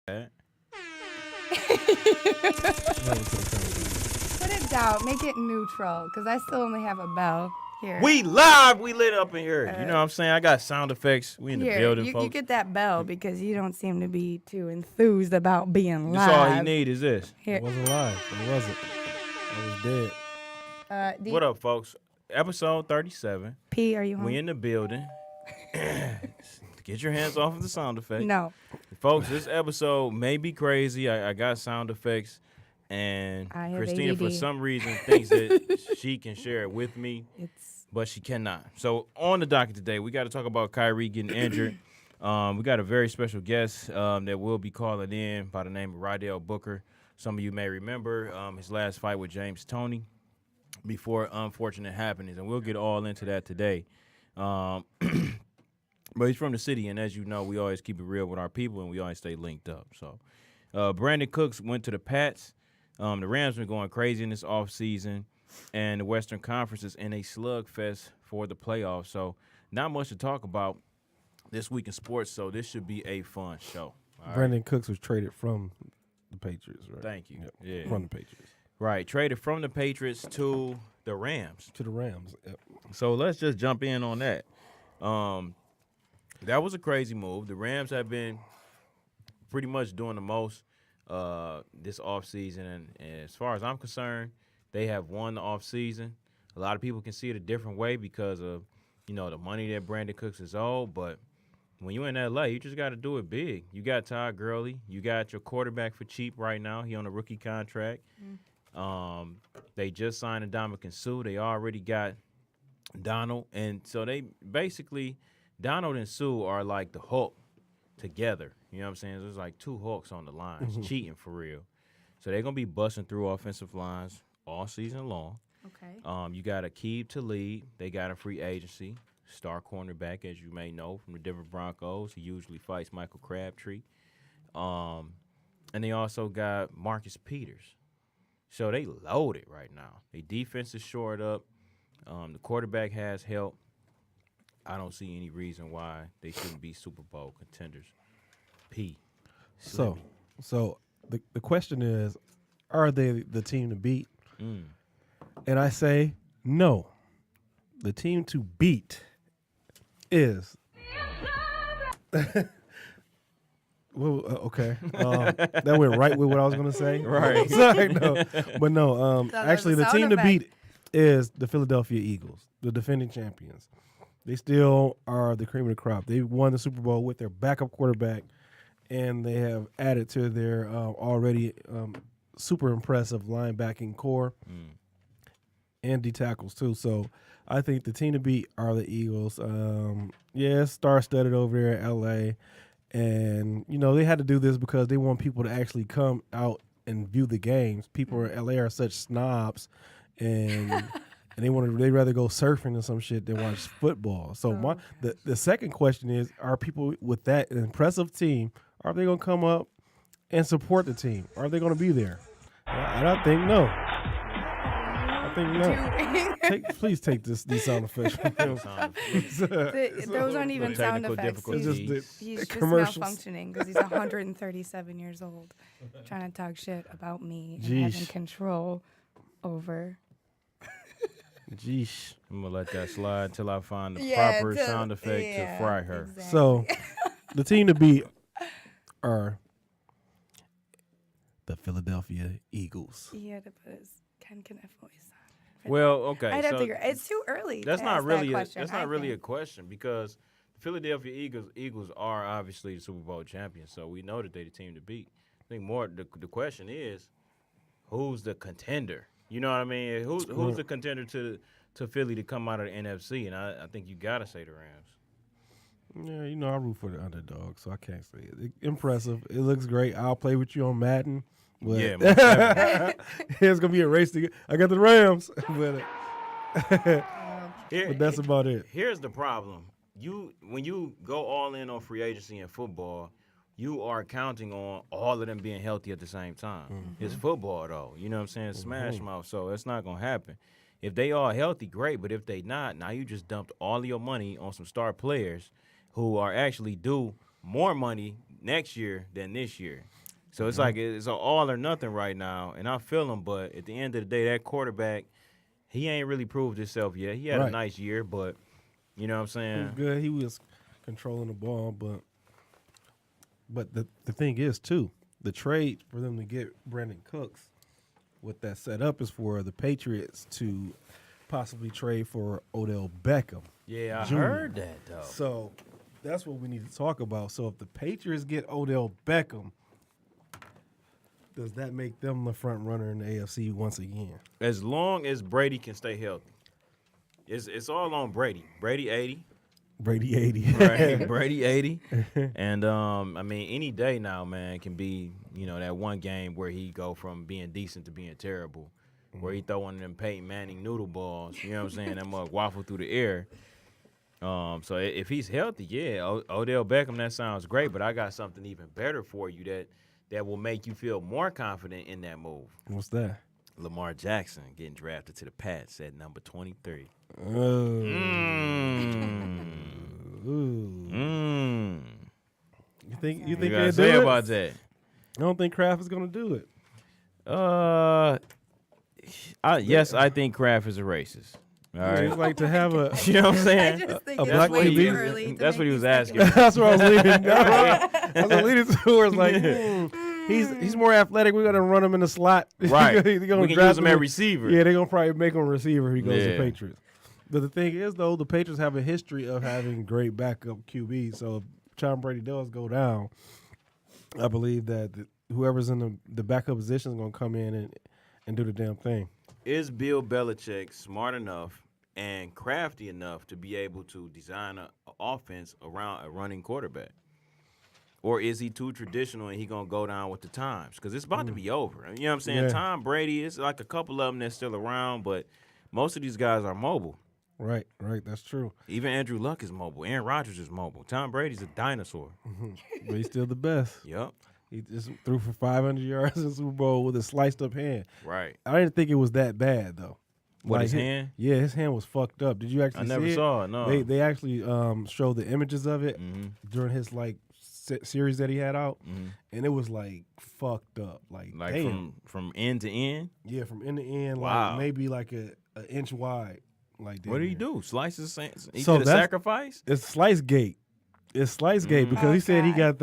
Put it down. Make it neutral, because I still only have a bell here. We live. We lit up in here. You know what I'm saying? I got sound effects. We in the building, folks. You get that bell because you don't seem to be too enthused about being live. That's all he need is this. Here. It wasn't live. It wasn't. I was dead. What up, folks? Episode 37. P, are you home? We in the building. Get your hands off of the sound effect. No. Folks, this episode may be crazy. I got sound effects. And I have Christina, ADD. for some reason, thinks that she can share it with me, but she cannot. So on the docket today, we got to talk about Kyrie getting injured. We got a very special guest that will be calling in by the name of Rydell Booker. Some of you may remember his last fight with James Toney before unfortunate happenings, and we'll get all into that today. But he's from the city, and as you know, we always keep it real with our people, and we always stay linked up. So Brandon Cooks went to the Pats. The Rams been going crazy in this offseason, and the Western Conference is in a slugfest for the playoffs. So not much to talk about this week in sports, so this should be a fun show. All Brandon Cooks was traded from the Patriots, right? Thank you. Yep. Yeah. From the Patriots. Right, traded from the Patriots to the Rams. To the Rams. Yep. So let's just jump in on that. That was a crazy move. The Rams have been pretty much doing the most this offseason, and as far as I'm concerned, they have won the offseason. A lot of people can see it a different way because of, the money that Brandon Cooks is owed, but when you're in L.A., you just got to do it big. You got Todd Gurley. You got your quarterback for cheap right now. He on a rookie contract. They just signed Ndamukong Suh. They already got Donald, and so they basically – Donald and Sue are like the Hulk together. You know what I'm saying? There's like two Hulks on the line. It's cheating for real. So they're going to be busting through offensive lines all season long. Okay. You got Aqib Talib. They got a free agency. Star cornerback, as you may know, from the Denver Broncos. He usually fights Michael Crabtree. And they also got Marcus Peters. So they loaded right now. Their defense is shored up. The quarterback has help. I don't see any reason why they shouldn't be Super Bowl contenders. P. So the question is, are they the team to beat? And I say no. The team to beat is. Well, okay. That went right with what I was going to say. Right. Sorry, no. But no, actually, the team to beat is the Philadelphia Eagles, the defending champions. They still are the cream of the crop. They won the Super Bowl with their backup quarterback, and they have added to their already super impressive linebacking core and D tackles too. So I think the team to beat are the Eagles. Star-studded over there in L.A., and they had to do this because they want people to actually come out and view the games. People in L.A. are such snobs, and. And they'd rather go surfing or some shit than watch football. So the second question is, are people with that impressive team, are they going to come up and support the team? Are they going to be there? And I think no. Please take these sound effects. Those aren't even sound effects. He's just malfunctioning because he's 137 years old, trying to talk shit about me and having control over. Jeesh. I'm going to let that slide until I find the proper sound effect to fry her. Exactly. So, the team to beat are the Philadelphia Eagles. He had to put his Ken Kniff voice on. Well, okay. I'd have to agree. It's too early. That's not really a question because the Philadelphia Eagles are obviously the Super Bowl champions, so we know that they're the team to beat. I think more the question is, who's the contender? You know what I mean? Who's the contender to Philly to come out of the NFC? And I think you got to say the Rams. Yeah, I root for the underdog, so I can't say it. Impressive. It looks great. I'll play with you on Madden. But it's going to be a race to get. I got the Rams. But that's about it. Here's the problem. When you go all in on free agency in football, you are counting on all of them being healthy at the same time. It's football, though. You know what I'm saying? Smash mouth, so it's not going to happen. If they are healthy, great, but if they not, now you just dumped all of your money on some star players who are actually due more money next year than this year. So it's like it's an all or nothing right now, and I feel him. But at the end of the day, that quarterback, he ain't really proved himself yet. He had a nice year, but you know what I'm saying? He was good. He was controlling the ball, but the thing is, too, the trade for them to get Brandon Cooks, what that set up is for the Patriots to possibly trade for Odell Beckham. Yeah, I Jr. heard that, though. So that's what we need to talk about. So if the Patriots get Odell Beckham, does that make them the front runner in the AFC once again? As long as Brady can stay healthy. It's all on Brady. Brady 80. Brady 80. Right, Brady 80. And, I mean, any day now, man, can be, that one game where he go from being decent to being terrible, where he throw one of them Peyton Manning noodle balls, you know what I'm saying, that mug waffle through the air. So if he's healthy, Odell Beckham, that sounds great, but I got something even better for you that will make you feel more confident in that move. What's that? Lamar Jackson getting drafted to the Pats at number 23. Oh. You think You they gotta do say it? about that? I don't think Kraft is going to do it. Yes, I think Kraft is a racist. All right. It's like to have a, You know what I'm saying? I just think A it's black way QB? too early to That's what make he was these asking. that's where I was leading. That's what I was leading towards. Like, he's more athletic. We're gonna run him in the slot. Right. They're gonna We can draft use him at receiver. Yeah, they're gonna probably make him a receiver. If he goes to Yeah. Patriots. But the thing is, though, the Patriots have a history of having great backup QB. So if Tom Brady does go down, I believe that whoever's in the backup position is gonna come in and do the damn thing. Is Bill Belichick smart enough and crafty enough to be able to design an offense around a running quarterback? Or is he too traditional and he going to go down with the times? Because it's about to be over. You know what I'm saying? Yeah. Tom Brady, it's like a couple of them that's still around, but most of these guys are mobile. Right, that's true. Even Andrew Luck is mobile. Aaron Rodgers is mobile. Tom Brady's a dinosaur. But he's still the best. Yep. He just threw for 500 yards in the Super Bowl with a sliced up hand. Right. I didn't think it was that bad though. What, Like, his hand? Yeah, his hand was fucked up. Did you actually I see never it? saw it, no. They actually showed the images of it during his series that he had out, and it was like fucked up. Like damn. from end to end? Yeah, from end to end, Wow. like maybe like an inch wide. Like What did he do? Slices? He So did a sacrifice? It's Slice Gate. It's Slice Gate because he said he got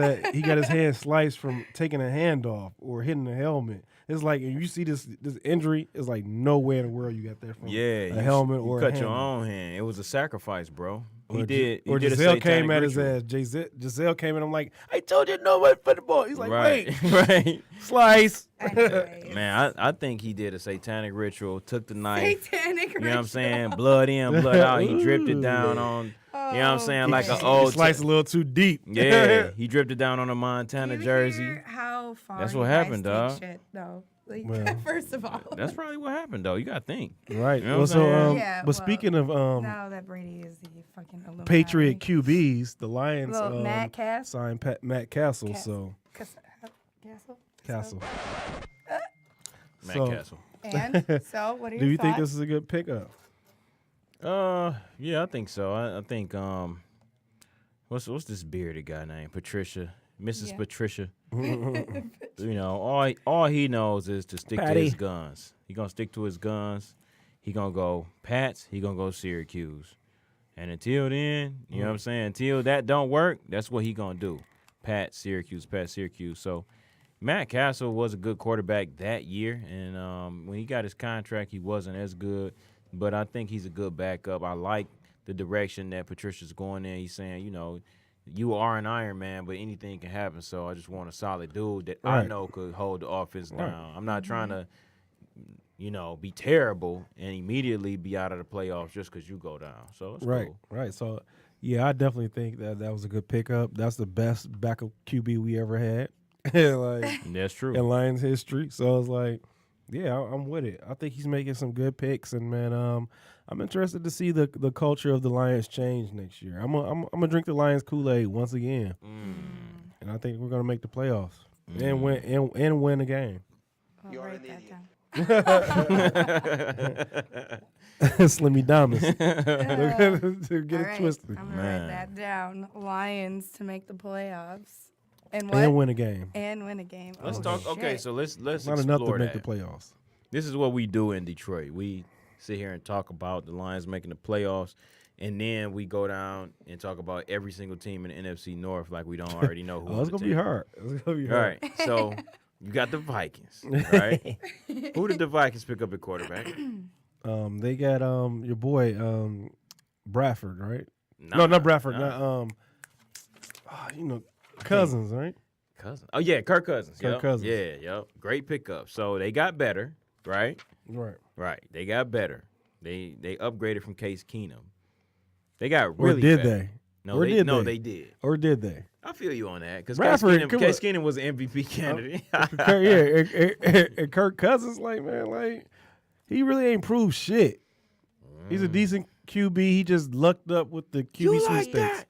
his hand sliced from taking a hand off or hitting the helmet. It's like if you see this injury, it's like nowhere in the world you got that from. Yeah, a helmet you or a cut hand. your own hand. It was a sacrifice, bro. Or Or Giselle came at his ass. Giselle came in. I'm like, I told you no one for the ball. He's like, right, wait, right. slice. Anyway. Man, I think he did a satanic ritual. Took the knife. Satanic You know what I'm saying? Blood in, blood out. He dripped it down on. You know what I'm saying? Like an old. Sliced a little too deep. Yeah, he dripped it down on a Montana Do you jersey. hear how far That's what you guys happened, take dog. Shit, though. Like, Well. first of all, That's probably what happened, though. You gotta think. Right. You know Well, what I'm so, saying? Yeah, but well, speaking of now that Brady is the fucking Illuminati. Patriot QBs, the Lions Little Matt Cass? signed Matt Castle. Cass- So Castle? Matt So- Castle. And so, what are your do you think thoughts? this is a good pickup? Yeah, I think so. I think what's this bearded guy named Patricia, Mrs. Yeah. Patricia. You know, all he knows is to stick to Patty. his guns. He gonna stick to his guns. He gonna go Pats. He gonna go Syracuse. And until then, you know what I'm saying. Until that don't work, that's what he gonna do. Pat Syracuse. So Matt Castle was a good quarterback that year, and when he got his contract, he wasn't as good. But I think he's a good backup. I like the direction that Patricia's going in. He's saying, you are an Iron Man, but anything can happen. So I just want a solid dude that I Right. know could hold the offense Right. down. I'm not trying to, be terrible and immediately be out of the playoffs just because you go down. So it's Right, cool. right. So, yeah, I definitely think that was a good pickup. That's the best backup QB we ever had, like That's true. in Lions history. So it's like, yeah, I'm with it. I think he's making some good picks, and man, I'm interested to see the culture of the Lions change next year. I'm gonna drink the Lions Kool-Aid once again, and I think we're gonna make the playoffs and win a game. I'll write that down. Slimmy Damas. To get All it right, twisted. I'm gonna Man. write that down. Lions to make the playoffs. And win a game. Let's talk. Shit. Okay, so let's Not explore enough to make that. the playoffs. This is what we do in Detroit. We sit here and talk about the Lions making the playoffs, and then we go down and talk about every single team in the NFC North like we don't already know who. It's gonna be hard. It's gonna be All hard. right, so you got the Vikings, right? Who did the Vikings pick up at quarterback? They got your boy Bradford, right? Nah, not Bradford. nah. Not, Cousins, right? Cousins. Oh yeah, Kirk Cousins. Kirk Cousins. Yeah, yep. Great pickup. So they got better, right? Right. Right. They got better. They upgraded from Case Keenum. They got really Or did better. they? No, Or they did no, they? they did. Or did they? I feel you on that because Bradford, come Case on. Keenum was an MVP candidate. And Kirk Cousins, he really ain't proved shit. He's a decent QB. He just lucked up with the QB sweepstakes.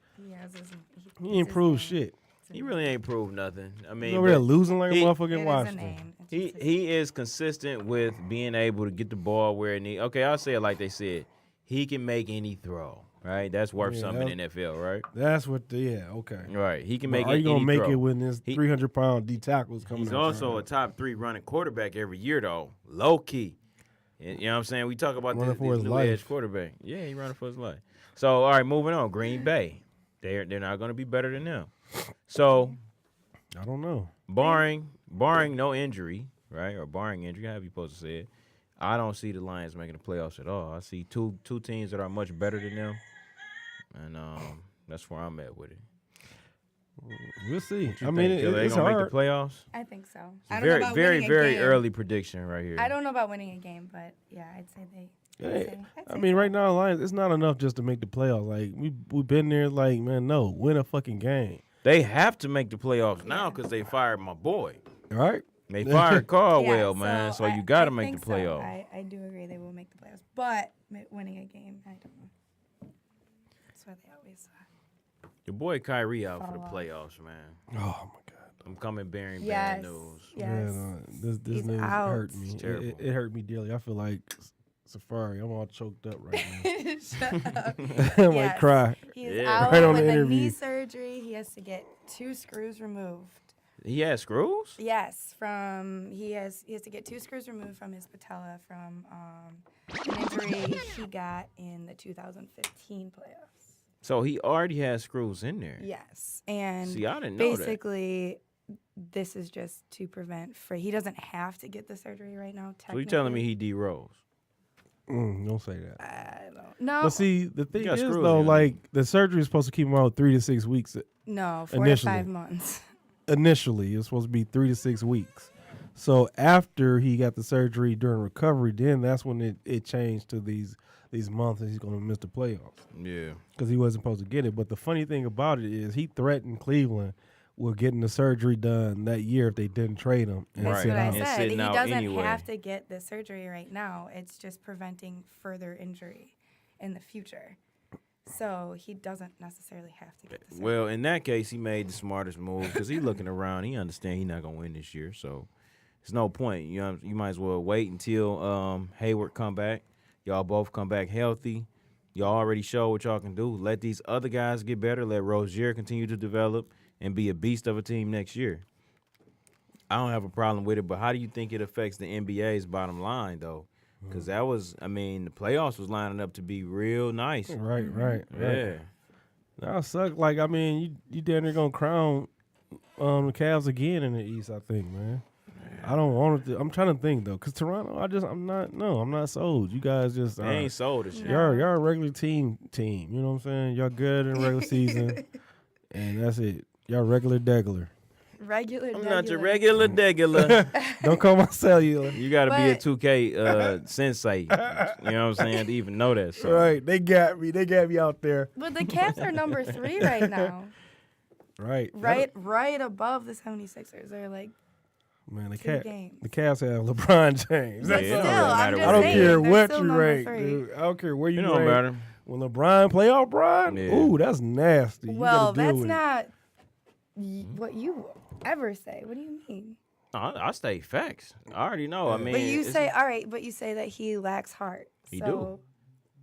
He ain't proved shit. He really ain't proved nothing. I mean, He's over there losing like a he- motherfucking It is a Washington. name. he is consistent with being able to get the ball where it needs. Okay, I'll say it like they said. He can make any throw, right? That's worth Yeah, something in the NFL, right? That's what. Okay. Right. He can But make are you any gonna make throw. it when this 300-pound D tackle's coming? He's out also a trying top 3 running quarterback every year, though. Low key. You know what I'm saying? We talk about Running this for his new life. edge quarterback. Yeah, he running for his life. So, all right, moving on. Green Bay. They're not going to be better than them. So, I don't know. barring no injury, right, or barring injury, however you supposed to say it, I don't see the Lions making the playoffs at all. I see two teams that are much better than them, and that's where I'm at with it. We'll see. What you I mean, think, Killer? They it's gonna hard. make the playoffs? I think so. It's I a don't know about very winning a very game. early prediction right here. I don't know about winning a game, but yeah, I'd say they. I mean, right now, Lions, it's not enough just to make the playoffs. Like we've been there. Like, man, no, win a fucking game. They have to make the playoffs now because they fired my boy. All right. They fired Caldwell, Yeah, man. So you got to make think the playoffs. I do agree they will make the playoffs, but winning a game, I don't know. That's why they always. Your boy Kyrie out for the Fall off. playoffs, man. Oh my God. I'm coming bearing Yes. bad news. Yes. Yeah, no, this He's news out. hurt me. It's terrible. It hurt me dearly. I feel like Safari. I'm all choked up right now. Shut up. I might Yes. cry. He's Yeah. out Right on with the a interview. knee surgery. He has to get 2 screws removed. He had screws? Yes, he has to get 2 screws removed from his patella from an injury he got in the 2015 playoffs. So he already had screws in there. Yes, and See, I didn't know that. basically, this is just to prevent. He doesn't have to get the surgery right now. So you telling me he D Rose? Don't say that. I don't know. But see, the thing got is screws though, in. like the surgery is supposed to keep him out 3 to 6 weeks. No, 4 to initially. 5 months. Initially, it's supposed to be 3 to 6 weeks. So after he got the surgery during recovery, then that's when it changed to these months and he's going to miss the playoffs Yeah. because he wasn't supposed to get it. But the funny thing about it is he threatened Cleveland with getting the surgery done that year if they didn't trade him. And Right. That's sit what I out. And said. sitting He out doesn't anyway. have to get the surgery right now. It's just preventing further injury in the future. So he doesn't necessarily have to get the surgery. Well, in that case, he made the smartest move because he's looking around. He understands he's not gonna win this year, so there's no point. You know, you might as well wait until Hayward come back. Y'all both come back healthy. Y'all already show what y'all can do. Let these other guys get better. Let Rozier continue to develop and be a beast of a team next year. I don't have a problem with it, but how do you think it affects the NBA's bottom line, though? Because that was, I mean, the playoffs was lining up to be real nice. Right. Yeah. That suck. Like, I mean, you damn near going to crown the Cavs again in the East, I think, man. I don't want it to. I'm trying to think, though, because Toronto, I'm not sold. You guys just They ain't sold this shit. Y'all a regular team. You know what I'm saying? Y'all good in the regular season, and that's it. Y'all regular degular. I'm not your regular degular. Don't call my cellular. You got to be a But- 2K sensei. You know what I'm saying? To even know that. So. Right. They got me out there. But the Cavs are number 3 right now. Right. Right above the 76ers. They're like, Man, the 2 games. Cavs have LeBron James. But Yeah, still, it don't I'm matter just I don't saying, care they're what still you number rank, 3. dude. I don't care where you You don't rank. matter. When LeBron play out Brian, Yeah. ooh, that's nasty. You Well, gotta deal that's with it. not what you ever say. What do you mean? I stay facts. I already know. I mean, But you it's- say, all right, but you say that he lacks heart. He so,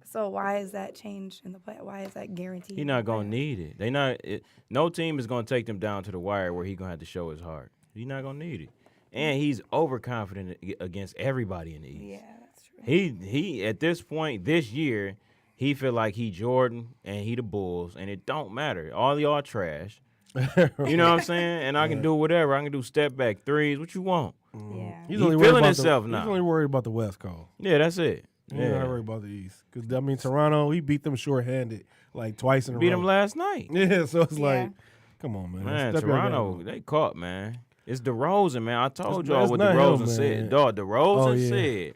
So why is that changed in the play? Why is that guaranteed? He's not gonna need it. No team is gonna take them down to the wire where he's gonna have to show his heart. He's not gonna need it, and he's overconfident against everybody in the East. Yeah, that's true. He at this point this year, he feel like he Jordan and he the Bulls, and it don't matter. All y'all trash. You know what I'm saying? And I can do whatever. I can do step back threes. What you want? Yeah. He's He only feeling worried about himself the, now. He's only worried about the West Coast. Yeah, that's it. He's not worried about the East. Because, I mean, Toronto, he beat them shorthanded like twice in a row. Beat him last night. Yeah, so it's Yeah. like, come on, man. Man, Step your Toronto, game. they caught, man. It's DeRozan, man. I told y'all That's what not DeRozan him, said. man. Dog, DeRozan yeah. said,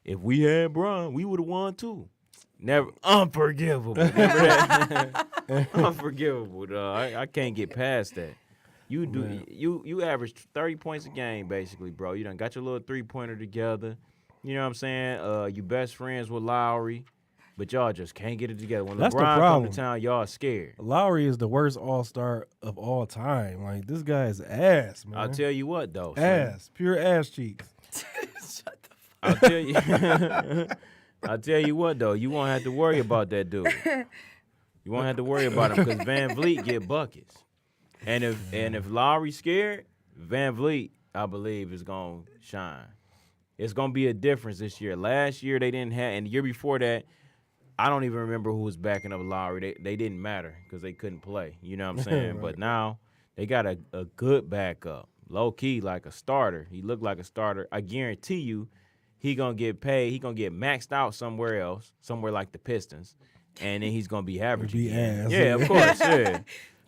if we had Bron, we would have won too. Never unforgivable. Remember that? Unforgivable, dog. I can't get past that. You average 30 points a game, basically, bro. You done got your little 3-pointer together. You know what I'm saying? You best friends with Lowry, but y'all just can't get it together. When That's the LeBron come problem. to town, y'all scared. Lowry is the worst all-star of all time. Like, this guy is ass, man. I'll tell you what, though. Son. Ass. Pure ass cheeks. I'll tell you. I'll tell you what, though. You won't have to worry about that dude. You won't have to worry about him because Van Vliet get buckets. And if Lowry's scared, Van Vliet, I believe, is going to shine. It's going to be a difference this year. Last year, they didn't have, and the year before that, I don't even remember who was backing up Lowry. They didn't matter because they couldn't play. You know what I'm saying? Right. But now they got a good backup. Low-key, like a starter. He looked like a starter. I guarantee you he going to get paid. He going to get maxed out somewhere else, somewhere like the Pistons, and then he's going to be average Be again. ass. Yeah, of course, yeah.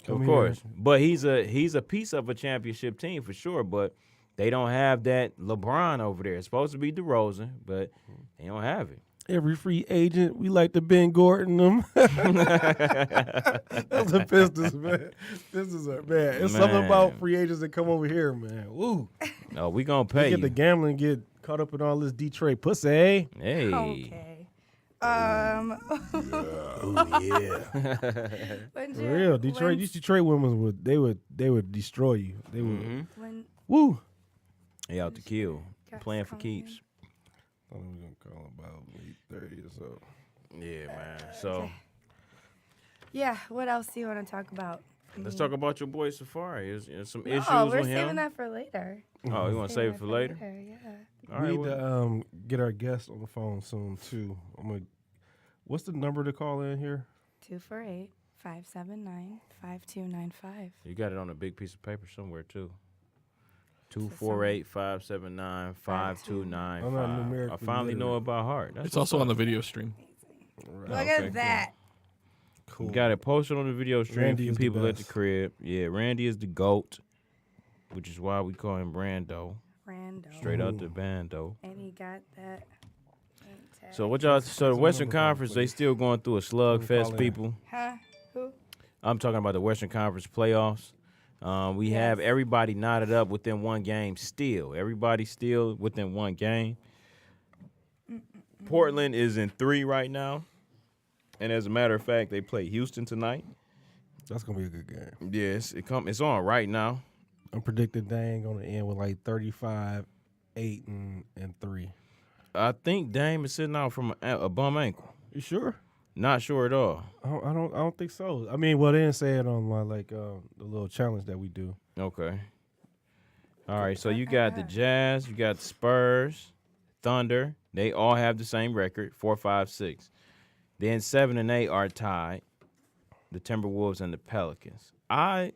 Come Of course. But he's a piece of a championship team for sure, but they don't have that LeBron over there. It's supposed to be DeRozan, but they don't have it. Every free agent, we like to Ben Gordon them. That's the Pistons, man. Pistons are, man. It's something about free agents that come over here, man. Woo. No, we gonna pay They get you. the gambling, get caught up in all this Detroit pussy. Hey. Okay. Oh yeah. When For real, Detroit. These Detroit women would destroy you. They would. When Woo. They out to kill. Gus Playing for coming in. keeps. I thought we was gonna call about 8:30 or so. Yeah, man. So Yeah, what else do you want to talk about? let's talk about your boy Safari. There's some issues Oh, we're with him. saving that for later. Oh, you want to save it for later? Yeah. All We right. need well, to get our guest on the phone soon too. What's the number to call in here? 248-579-5295. you got it on a big piece of paper somewhere too. 248-579-5295. I'm not numerically I finally know literate. about heart. That's It's also on the video stream. Look Okay, at that. Cool. Got it posted on the video stream. Randy Few is the people at the best. crib. Yeah, Randy is the GOAT, which is why we call him Brando. Random. Straight out the bando. And he got that. So what y'all? So the Western Conference, they still going through a slugfest, people. Huh? Who? I'm talking about the Western Conference playoffs. We have everybody knotted up within one game still. Everybody still within one game. Portland is in 3 right now. And as a matter of fact, they play Houston tonight. That's gonna be a good game. Yes, it's on right now. I'm predicting Dang gonna end with like 35, 8, and 3. I think Dame is sitting out from a bum ankle. You sure? Not sure at all. I don't think so. I mean, well, they didn't say it on the little challenge that we do. Okay. All right, so you got the Jazz, you got the Spurs, Thunder. They all have the same record, 4-5-6. Then 7 and 8 are tied. The Timberwolves and the Pelicans. A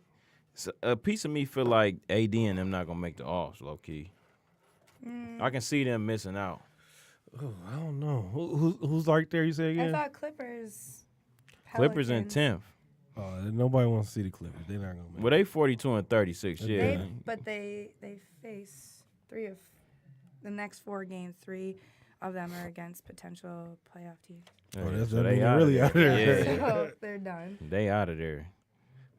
piece of me feel like AD and them not gonna make the offs, low key. I can see them missing out. Oh, I don't know. Who's right there? You say I again? thought Clippers. Clippers in Pelicans. 10th. Nobody wants to see the Clippers. They're not gonna make. Well, they 42 and 36. Yeah. But they face 3 of the next 4 games. 3 of them are against potential playoff teams. Oh, that's so they really out there. Yeah. So they're done. They out of there.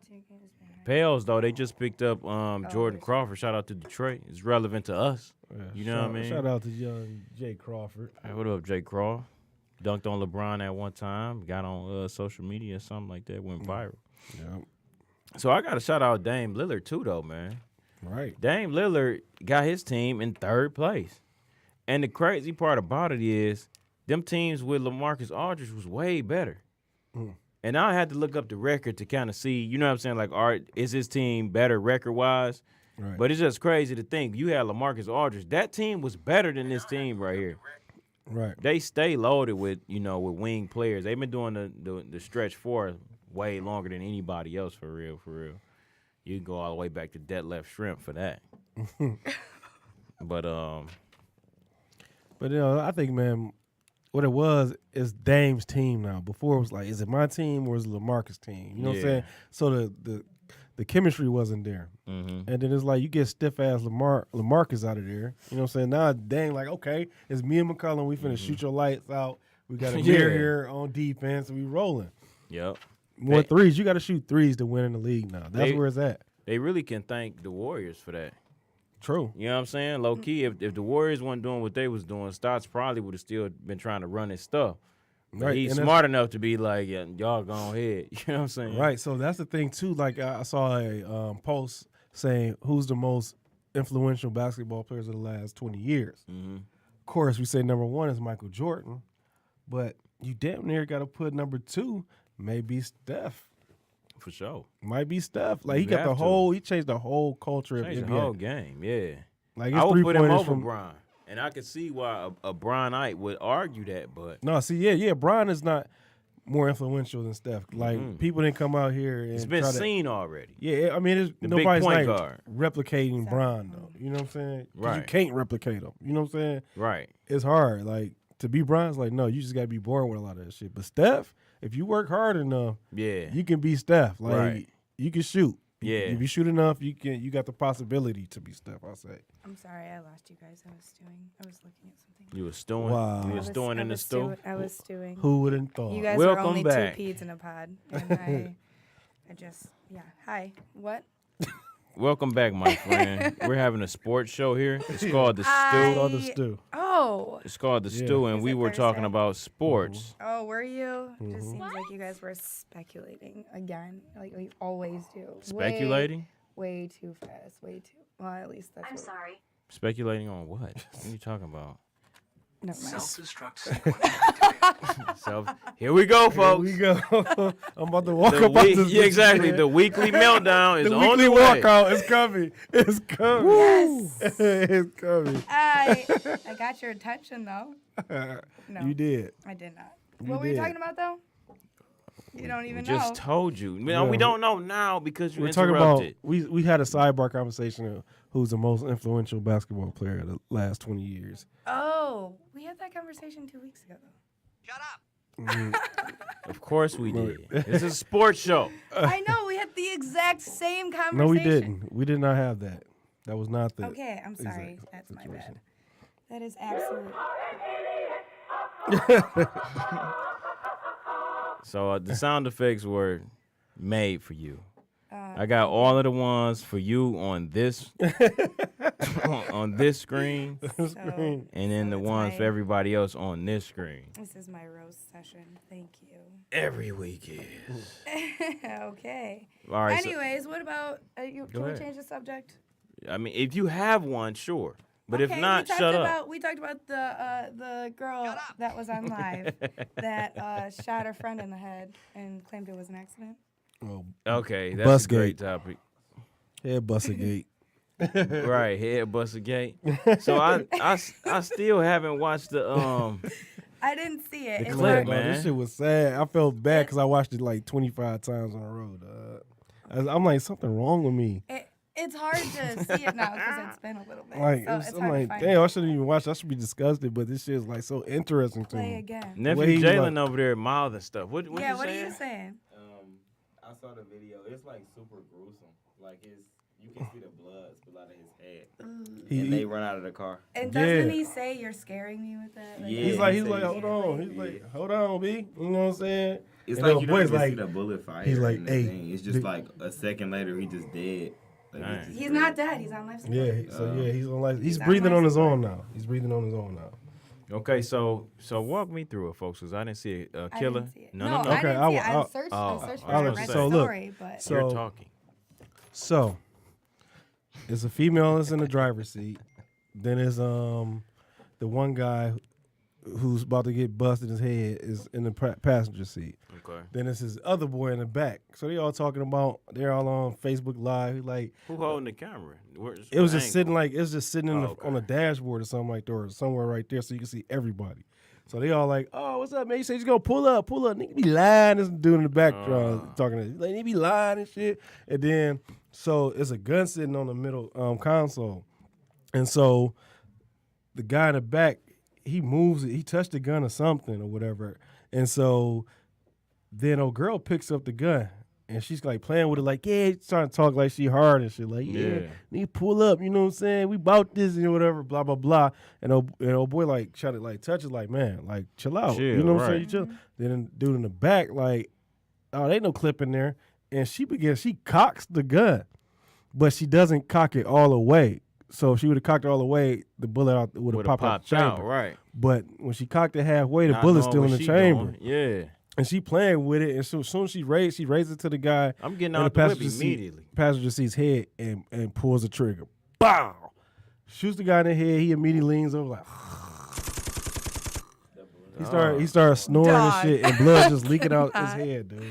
2 games behind. Pels, though, they just picked up Jordan Crawford. Shout out to Detroit. It's relevant to us. Yeah, You know what I mean? Shout out to young Jay Crawford. Hey, what up, Jay Craw? Dunked on LeBron at one time. Got on social media or something like that. Went viral. Yeah. So I got to shout out Dame Lillard, too, though, man. Right. Dame Lillard got his team in 3rd place. And the crazy part about it is them teams with LaMarcus Aldridge was way better. And I had to look up the record to kind of see, you know what I'm saying? Like, is his team better record-wise? Right. But it's just crazy to think. You had LaMarcus Aldridge. That team was better than this team right here. Right. They stay loaded with wing players. They've been doing the stretch four way longer than anybody else, for real, for real. You can go all the way back to Detlef Shrimp for that. But I think, man, what it was is Dame's team now. Before it was like, is it my team or is it LaMarcus' team? You know what I'm saying? So the chemistry wasn't there. Mm-hmm. And then it's like you get stiff-ass LaMarcus out of there. You know what I'm saying? Now Dame like, okay, it's me and McCollum. We finna shoot your lights out. We got a mirror here on defense, and we rolling. Yep. More threes. You got to shoot threes to win in the league now. That's where it's at. They really can thank the Warriors for that. True. You know what I'm saying? Low key, if the Warriors weren't doing what they was doing, Stotts probably would have still been trying to run his stuff. But right. he's smart enough to be like, yeah, y'all go ahead. You know what I'm saying? Right. So that's the thing too. Like I saw a post saying who's the most influential basketball players of the last 20 years. Mm-hmm. Of course, we say number one is Michael Jordan, but you damn near got to put number two, maybe Steph. For sure. Might be Steph. Like he changed the whole culture of Changed NBA. the whole game, yeah. Like I would put him over Bron. And I could see why a Bronite would argue that, but Bron is not more influential than Steph. Like people didn't come out here and it's been seen already. Yeah, I mean, nobody's like replicating Bron though. You know what I'm saying? Right. You can't replicate him. You know what I'm saying? Right. It's hard. Like to be Bron, it's like no, you just gotta be born with a lot of that shit. But Steph, if you work hard enough, you can be Steph. Like you can shoot. Yeah. If you shoot enough, you got the possibility to be Steph, I'll say. I'm sorry, I lost you guys. I was stewing. I was looking at something. You were stewing? Wow. You were stewing in the stew? I was stewing. Who would have thought? You guys Welcome were only back. 2 peas in a pod. And I just, Hi. What? Welcome back, my friend. We're having a sports show here. It's called The Stew. Oh. It's called The Stew, and we were talking about sports. Oh, were you? Just seems like you guys were speculating again, like we always do. Speculating? Way too fast. Way too. Well, at least that's. I'm sorry. Speculating on what? What are you talking about? No, Self-destruct. So here we go, folks. Here we go. I'm about to walk up out this Yeah, exactly. The weekly meltdown is the on weekly the way. walkout is coming. It's coming. Yes. It's coming. I got your attention though. No, You did. I did not. You What were you did. talking about though? You don't even Just know. told you. Yeah. We don't know now because you We're talking interrupted. about we had a sidebar conversation of who's the most influential basketball player of the last 20 years. Oh, we had that conversation 2 weeks ago though. Shut up. Of course we did. This is a sports show. I know we had the exact same conversation. No, we didn't. We did not have that. That was not the. Okay, I'm sorry. exact That's my situation. bad. That is absolutely. So the sound effects were made for you. I got all of the ones for you on this on this screen, So, and then the it's ones for my- everybody else on this screen. This is my roast session. Thank you. Every week is. Okay. All right. Anyways, what about? Can we ahead. change the subject? I mean, if you have one, sure. But if not, we shut up. talked We talked about the girl that was on live that shot her friend in the head and claimed it was an accident. Oh, Okay, that's a great Busgate. topic. head busted gate. Right, head bust a gate. So I still haven't watched the I didn't see it. The It's clip, hard- man. This shit was sad. I felt bad because I watched it like 25 times on a row. I'm like, something wrong with me. It's hard to see it now because it's been a little bit. Like, so it's I'm hard like, to find damn, it. I shouldn't even watch. I should be disgusted, but this shit is like so interesting to Play me. again. nephew Way he Jalen like- over there mouthing stuff. What Yeah, you what saying? are you saying? I saw the video. It's like super gruesome. Like you can see the blood spill out of his head, and they run out of the car. And doesn't Yeah. he say you're scaring me with that? Like, Yeah. He's like, Yeah. hold on. He's like, hold on, B. You know what I'm saying? It's And like the you don't boy's even like- see the bullet fire. he's like, in the hey, thing. It's just big- like a second later, he just dead. Like, Dang. He's not dead. He's on life support. Yeah. He's on like he's on breathing life on his support. own now. He's breathing on his own now. Okay, so walk me through it, folks, because I didn't see a I killer. didn't see it. No. I Okay, didn't see it. I I'll- searched oh, for I it. was I gonna read say. the So look, story, but so- You're talking. So, it's a female that's in the driver's seat. Then it's the one guy who's about to get busted in his head is in the passenger seat. Okay. Then it's his other boy in the back. So they all talking about. They're all on Facebook Live. Like, who holding the camera? It was just sitting Okay. on the dashboard or something like that, or somewhere right there, so you can see everybody. So they all like, oh, what's up, man? You say he's gonna pull up. Nigga be lying. This dude in the back talking to like, he be lying and shit. And then so it's a gun sitting on the middle console, and so the guy in the back, he moves it. He touched the gun or something or whatever, and so then old girl picks up the gun. And she's like playing with it, like, yeah, she's trying to talk like she hard and shit. Like, yeah, need pull up, you know what I'm saying? We bout this and whatever, blah, blah, blah. And old boy, like, try to, like, touch it, like, man, like, chill out. You know what I'm saying? You chill. Then dude in the back, like, oh, there ain't no clip in there. And she cocks the gun, but she doesn't cock it all the way. So if she would have cocked it all the way, the bullet would have popped out the chamber. Right. But when she cocked it halfway, the bullet's still in the chamber. Yeah. And she playing with it, and so as soon as she raised it to the guy. I'm getting out the whip immediately. Passenger seat's head and pulls the trigger. Bow! Shoots the guy in the head. He immediately leans over like. He started snoring and shit, and blood just leaking out his head, dude.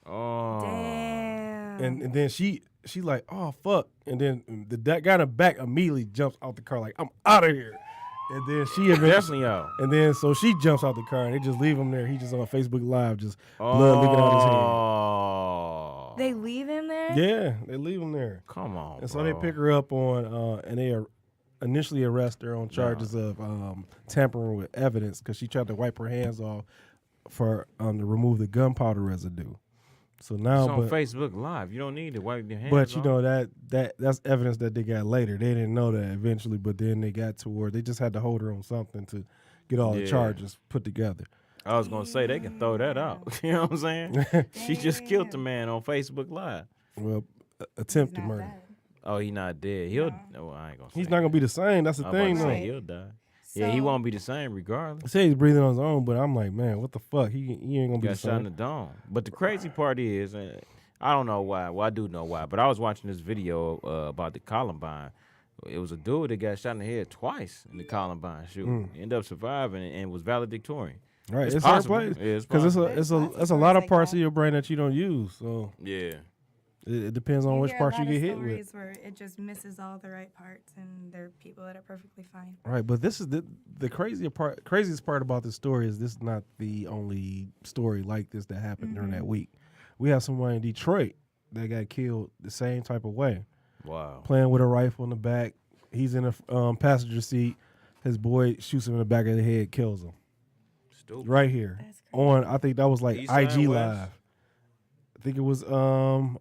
Oh. Damn. And then she like, oh fuck, and then that guy in the back immediately jumps out the car like, I'm out of here. And then she definitely out. And then so she jumps out the car and they just leave him there. He just on Facebook Live, just blood leaking out his head. They leave him there? Yeah, they leave him there. Come on. And so they pick her up on, and they initially arrest her on charges of tampering with evidence because she tried to wipe her hands off to remove the gunpowder residue. So now, it's on Facebook Live. You don't need to wipe your hands but off. you know that's evidence that they got later. They didn't know that eventually, but then they got to where they just had to hold her on something to get all the charges put together. I was gonna say they can throw that out. You know what I'm saying? She just killed the man on Facebook Live. Well, attempted murder. Dead. Oh, he not dead. He'll. No, I ain't gonna say. He's not gonna be the same. That's the thing, though. He'll die. Yeah, he won't be the same regardless. Say he's breathing on his own, but I'm like, man, what the fuck? He ain't gonna be the Got shot in the same. dome. But the crazy part is, I don't know why. Well, I do know why. But I was watching this video about the Columbine. It was a dude that got shot in the head twice in the Columbine shooting. Ended up surviving and was valedictorian. Right, it's possible. her place. Yeah, it's because possible. it's a lot of parts of your brain that you don't use. So yeah. It depends on which parts you get hit with. Where it just misses all the right parts, and there are people that are perfectly fine. Right, but this is the craziest part about this story is this is not the only story like this that happened during that week. We have someone in Detroit that got killed the same type of way. Wow. Playing with a rifle in the back. He's in a passenger seat. His boy shoots him in the back of the head, kills him. Stupid. Right here. on, I think that was like East side, IG west? Live. I think it was, I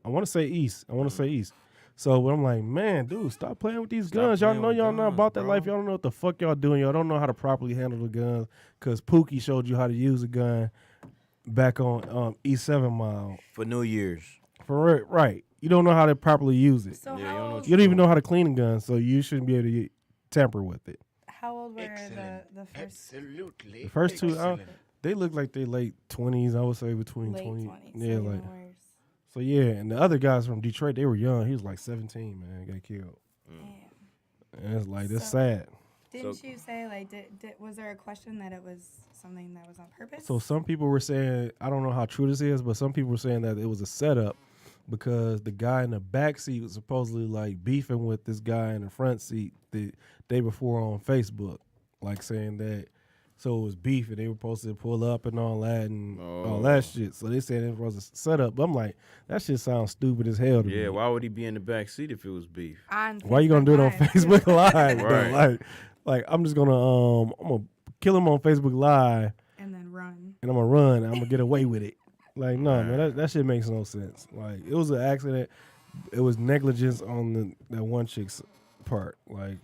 want to say East. So but I'm like, man, dude, stop playing with these guns. Y'all know y'all not about that life. Y'all don't know what the fuck y'all doing. Y'all don't know how to properly handle the guns because Pookie showed you how to use a gun back on East 7 Mile. For New Year's. Right. You don't know how to properly use it. So you don't even know how to clean a gun, so you shouldn't be able to tamper with it. How old were the first? The first two, they look like they late 20s. I would say between Late 20. 20s, Yeah, so like. even worse. So yeah, and the other guys from Detroit, they were young. He was like 17, man, got killed. Damn. And it's like that's So- sad. Didn't you say like was there a question that it was something that was on purpose? So some people were saying, I don't know how true this is, but some people were saying that it was a setup because the guy in the back seat was supposedly like beefing with this guy in the front seat the day before on Facebook, like saying that. So it was beef, and they were supposed to pull up and all that and all that shit. So they said it was a setup. But I'm like, that shit sounds stupid as hell to me. Yeah, why would he be in the back seat if it was beef? Why you gonna do it on Facebook Live? Right. Like I'm just gonna I'm gonna kill him on Facebook Live and then run. and I'm gonna run. And I'm gonna get away with it. Like no, man, that shit makes no sense. Like it was an accident. It was negligence on that one chick's part. Like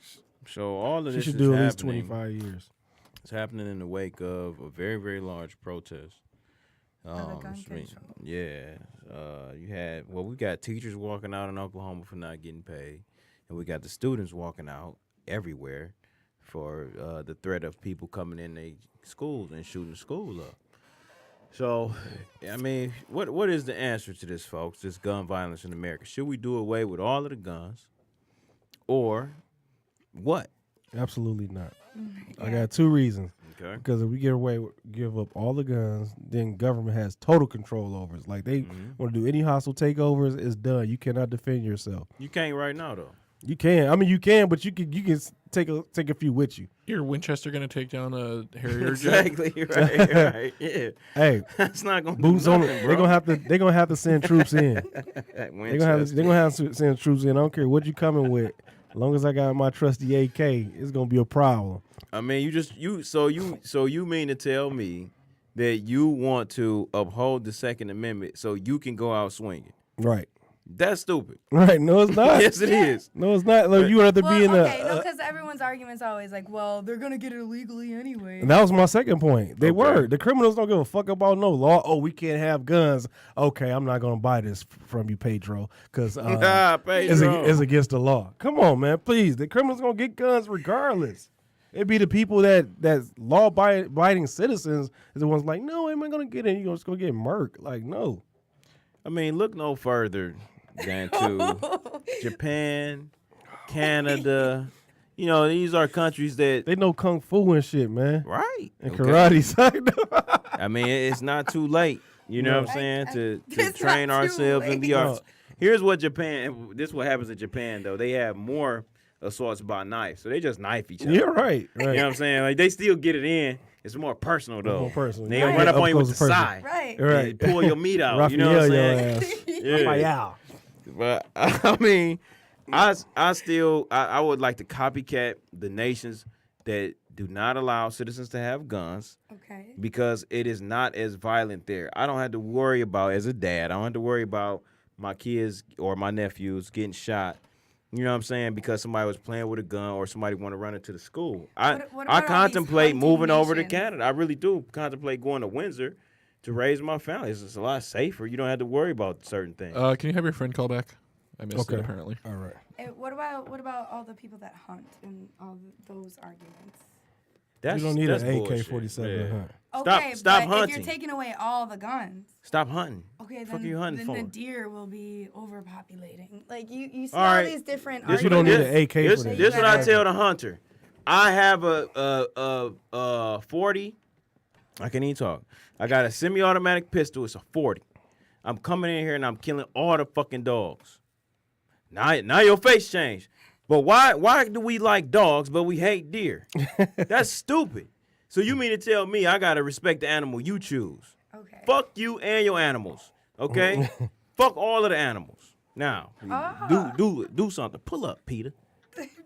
So all of she this should is do at least happening. 25 years. It's happening in the wake of a very, very large protest. The gun I mean, control. yeah, we got teachers walking out in Oklahoma for not getting paid, and we got the students walking out everywhere for the threat of people coming in their schools and shooting school up. So, I mean, what is the answer to this, folks? This gun violence in America? Should we do away with all of the guns, or what? Absolutely not. I got two reasons. Okay. Because if we give up all the guns, then government has total control over us. Like they want to do any hostile takeovers, it's done. You cannot defend yourself. You can't right now though. You can. I mean, you can, but you can take a few with you. Your Winchester gonna take down a Harrier jet? Exactly. Right. Yeah. Hey, that's not gonna boots do on. nothing, They're gonna have to send troops in. They're gonna have to send troops in. I don't care what you coming with. As long as I got my trusty AK, it's gonna be a problem. I mean, so you mean to tell me that you want to uphold the Second Amendment so you can go out swinging? Right. That's stupid. Right. No, it's not. Yes, it is. No, it's not. Like, you would have to be in because everyone's argument's always like, well, they're gonna get it illegally anyway. And that was my second point. They Okay. were. The criminals don't give a fuck about no law. Oh, we can't have guns. Okay, I'm not gonna buy this from you, Pedro, because it's against the law. Come on, man, please. The criminals gonna get guns regardless. It'd be the people that's law-abiding citizens is the ones like, no, I'm not gonna get it. You're just gonna get murked. Like, no. I mean, look no further than to Japan, Canada. You know, these are countries that They know kung fu and shit, man. right And okay. karate. I mean, it's not too late. You know what I'm saying? To train not too ourselves and be late. our. Here's what Japan. This is what happens in Japan though. They have more assaults by knife, so they just knife each other. You're right. You know what I'm saying? Like they still get it in. It's more personal though. More personal. They Yeah, run up up on you with close the and side. Right. Right. And pull your meat out. You know what I'm Raphael, saying? your ass. Yeah. But I mean, I would like to copycat the nations that do not allow citizens to have guns Okay. because it is not as violent there. I don't have to worry about, as a dad, I don't have to worry about my kids or my nephews getting shot. You know what I'm saying? Because somebody was playing with a gun or somebody want to run into the school. What I about all these contemplate hunting moving over to nations? Canada. I really do contemplate going to Windsor to raise my family. It's a lot safer. You don't have to worry about certain things. Can you have your friend call back? I missed it Okay. apparently. All right. What about all the people that hunt and all those arguments? That's, You don't need that's an bullshit. AK-47 Yeah. to hunt. Okay, Stop but hunting. if you're taking away all the guns, Stop hunting. okay, Fuck then, you hunting then for? the deer will be overpopulating. Like you see All all right. these different This arguments. you don't need an AK This for that. this what I tell the hunter. I have a 40. I can't even talk. I got a semi-automatic pistol. It's a 40. I'm coming in here and I'm killing all the fucking dogs. Now your face changed. But why do we like dogs but we hate deer? That's stupid. So you mean to tell me I gotta respect the animal you choose? Okay. Fuck you and your animals. Okay? Fuck all of the animals. Now, do something. Pull up, Peter.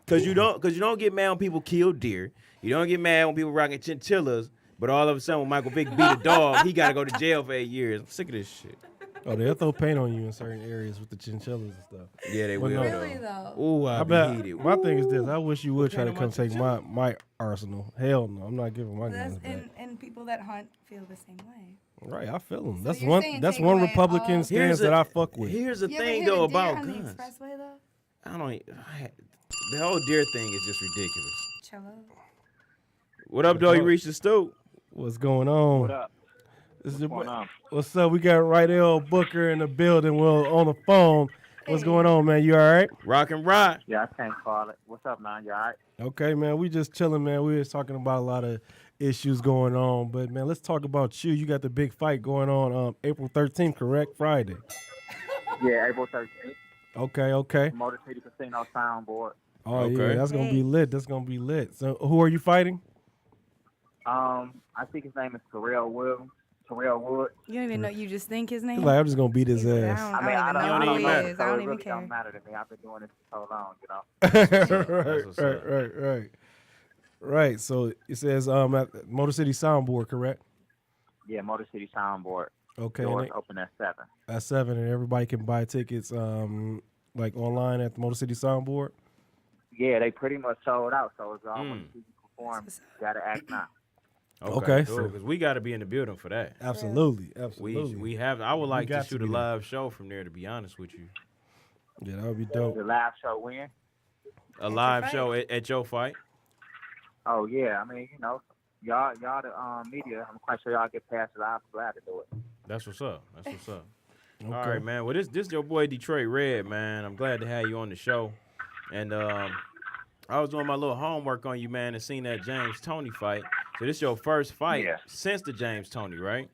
Cause you don't get mad when people kill deer. You don't get mad when people rocking chinchillas. But all of a sudden, when Michael Vick beat a dog, he gotta go to jail for 8 years. I'm sick of this shit. Oh, they'll throw paint on you in certain areas with the chinchillas and stuff. Yeah, they Well, will. no. Really though. Ooh, I I be bet. heated. My thing is this: I wish you would try to paint come on take my arsenal. Hell no, I'm not giving my guns back. And people that hunt feel the same way. Right, I feel them. So That's you're one. saying That's take one away Republican all- stance that I fuck with. Here's the You ever thing hit a though deer about on guns. the expressway though? The whole deer thing is just ridiculous. Cello. What up, though? You reached the stoop. What's going on? What up? This is your What's going on? What's up? We got Right L Booker in the building. We're on the phone. What's going on, man? You all right? Rock and rock. Yeah, I can't call it. What's up, man? You all right? Okay, man. We just chilling, man. We was talking about a lot of issues going on, but man, let's talk about you. You got the big fight going on April 13th, correct? Friday. Yeah, April 13th. Okay. Motor City Casino soundboard. Oh Okay. yeah, that's gonna be lit. That's gonna be lit. So, who are you fighting? I think his name is Terrell Wood. You don't even know. You just think his name. He's like, I'm just gonna beat his He's like, ass. I don't don't even know even who matter. he is. So I it don't even really care. don't matter to me. I've been doing this for so long, you know. Right. So it says at Motor City Soundboard, correct? Yeah, Motor City soundboard. Okay. Doors open at 7. At 7, and everybody can buy tickets like online at the Motor City Soundboard. Yeah, they pretty much sold out. So it's all when you perform, you gotta act now. Okay, cool, so- because we got to be in the building for that. Absolutely. We have. I would like to got to shoot be a there. live show from there. To be honest with you, Yeah, that would be dope. The live show when? a live fight. show at your fight. Oh yeah, I mean, you know, y'all the media. I'm quite sure y'all get past it. I'm glad to do it. That's what's up. All Okay. right, man. Well, this your boy Detroit Red, man. I'm glad to have you on the show, and I was doing my little homework on you, man, and seen that James Toney fight. So this your first fight Yeah. since the James Toney, right?